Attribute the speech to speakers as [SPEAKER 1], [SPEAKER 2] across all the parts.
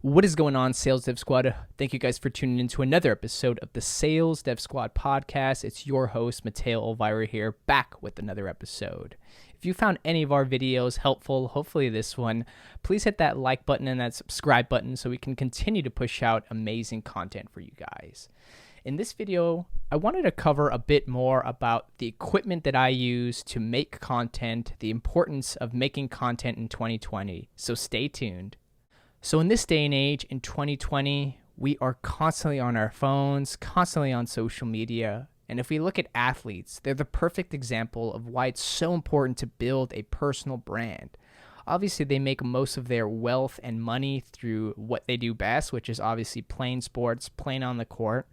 [SPEAKER 1] What is going on, Sales Dev Squad? Thank you guys for tuning in to another episode of the Sales Dev Squad podcast. It's your host, Mateo Elvira here, back with another episode. If you found any of our videos helpful, hopefully this one, please hit that like button and that subscribe button so we can continue to push out amazing content for you guys. In this video, I wanted to cover a bit more about the equipment that I use to make content, the importance of making content in 2020, so stay tuned. So in this day and age, in 2020, we are constantly on our phones, constantly on social media. And if we look at athletes, they're the perfect example of why it's so important to build a personal brand. Obviously, they make most of their wealth and money through what they do best, which is obviously playing sports, playing on the court,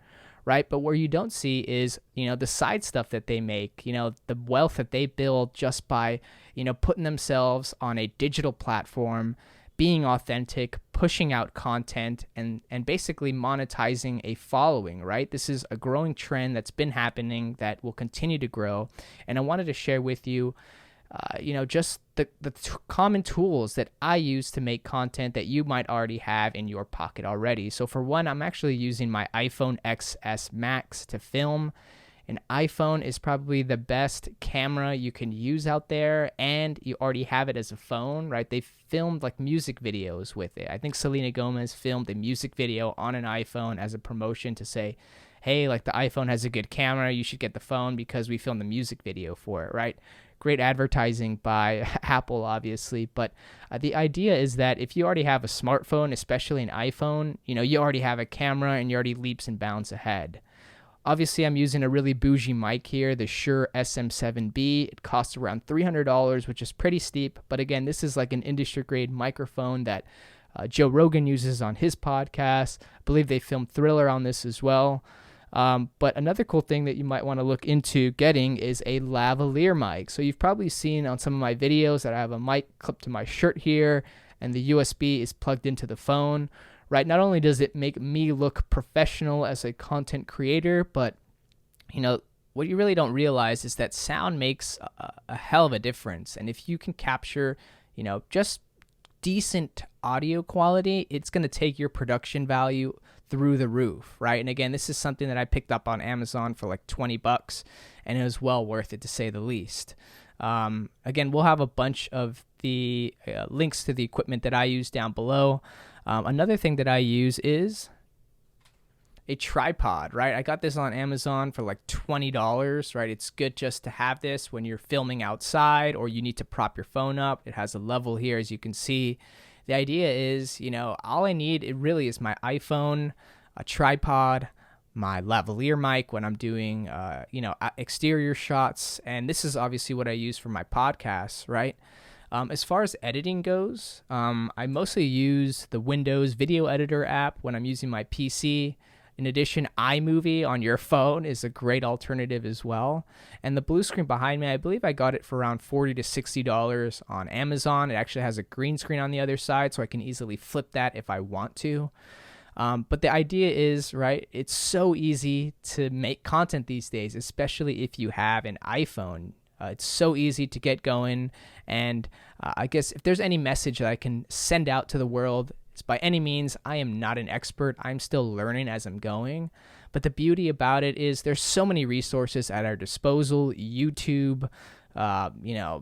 [SPEAKER 1] right? But where you don't see is, the side stuff that they make, the wealth that they build just by, putting themselves on a digital platform, being authentic, pushing out content, and basically monetizing a following, right? This is a growing trend that's been happening that will continue to grow. And I wanted to share with you, just the common tools that I use to make content that you might already have in your pocket already. So for one, I'm actually using my iPhone XS Max to film. An iPhone is probably the best camera you can use out there, and you already have it as a phone, right? They filmed like music videos with it. I think Selena Gomez filmed a music video on an iPhone as a promotion to say, hey, like the iPhone has a good camera, you should get the phone because we filmed the music video for it, right? Great advertising by Apple, obviously. But the idea is that if you already have a smartphone, especially an iPhone, you already have a camera and you're already leaps and bounds ahead. Obviously, I'm using a really bougie mic here, the Shure SM7B. It costs around $300, which is pretty steep. But again, this is like an industry-grade microphone that Joe Rogan uses on his podcast. I believe they filmed Thriller on this as well. But another cool thing that you might want to look into getting is a lavalier mic. So you've probably seen on some of my videos that I have a mic clipped to my shirt here, and the USB is plugged into the phone. Right, not only does it make me look professional as a content creator, but what you really don't realize is that sound makes a hell of a difference. And if you can capture, just decent audio quality, it's going to take your production value through the roof, right? And again, this is something that I picked up on Amazon for like $20, and it was well worth it to say the least. Again, we'll have a bunch of the links to the equipment that I use down below. Another thing that I use is a tripod, right? I got this on Amazon for like $20, right? It's good just to have this when you're filming outside or you need to prop your phone up. It has a level here, as you can see. The idea is, all I need, it really is my iPhone, a tripod, my lavalier mic when I'm doing, exterior shots. And this is obviously what I use for my podcasts, right? As far as editing goes, I mostly use the Windows Video Editor app when I'm using my PC. In addition, iMovie on your phone is a great alternative as well. And the blue screen behind me, I believe I got it for around $40 to $60 on Amazon. It actually has a green screen on the other side, so I can easily flip that if I want to. But the idea is, right, it's so easy to make content these days, especially if you have an iPhone. It's so easy to get going, and I guess if there's any message that I can send out to the world, it's by any means, I am not an expert. I'm still learning as I'm going, but the beauty about it is there's so many resources at our disposal, YouTube,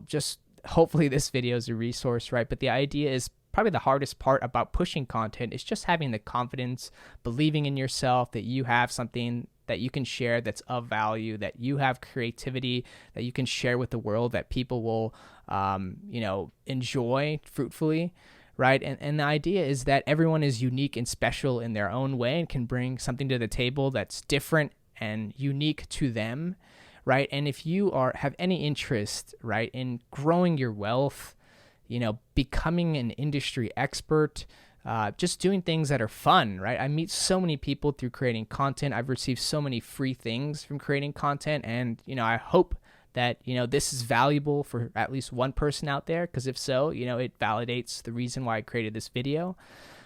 [SPEAKER 1] just hopefully this video is a resource, right? But the idea is probably the hardest part about pushing content is just having the confidence, believing in yourself that you have something that you can share that's of value, that you have creativity that you can share with the world that people will, enjoy fruitfully, right? And the idea is that everyone is unique and special in their own way and can bring something to the table that's different and unique to them, right? And if you have any interest, right, in growing your wealth, becoming an industry expert, just doing things that are fun, right? I meet so many people through creating content. I've received so many free things from creating content, and I hope that this is valuable for at least one person out there, because if so, it validates the reason why I created this video.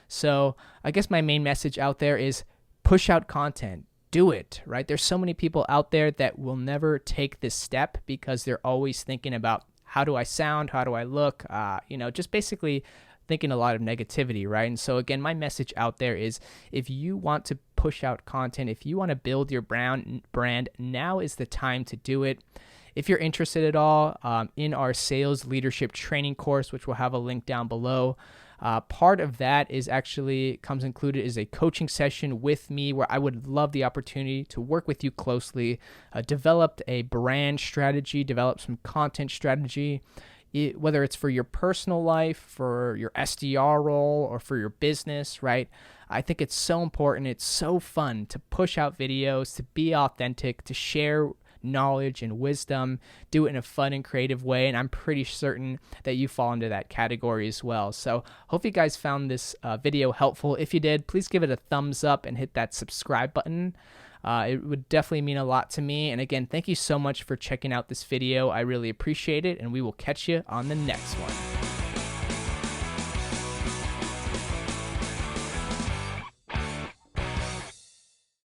[SPEAKER 1] So I guess my main message out there is push out content. Do it, right? There's so many people out there that will never take this step because they're always thinking about how do I sound, how do I look, just basically thinking a lot of negativity, right? And so again, my message out there is, if you want to push out content, if you want to build your brand, now is the time to do it. If you're interested at all in our sales leadership training course, which we'll have a link down below, part of that is actually comes included is a coaching session with me, where I would love the opportunity to work with you closely, develop a brand strategy, develop some content strategy, whether it's for your personal life, for your SDR role, or for your business, right? I think it's so important. It's so fun to push out videos, to be authentic, to share knowledge and wisdom, do it in a fun and creative way, and I'm pretty certain that you fall into that category as well. So hope you guys found this video helpful. If you did, please give it a thumbs up and hit that subscribe button. It would definitely mean a lot to me. And again, thank you so much for checking out this video. I really appreciate it, and we will catch you on the next one.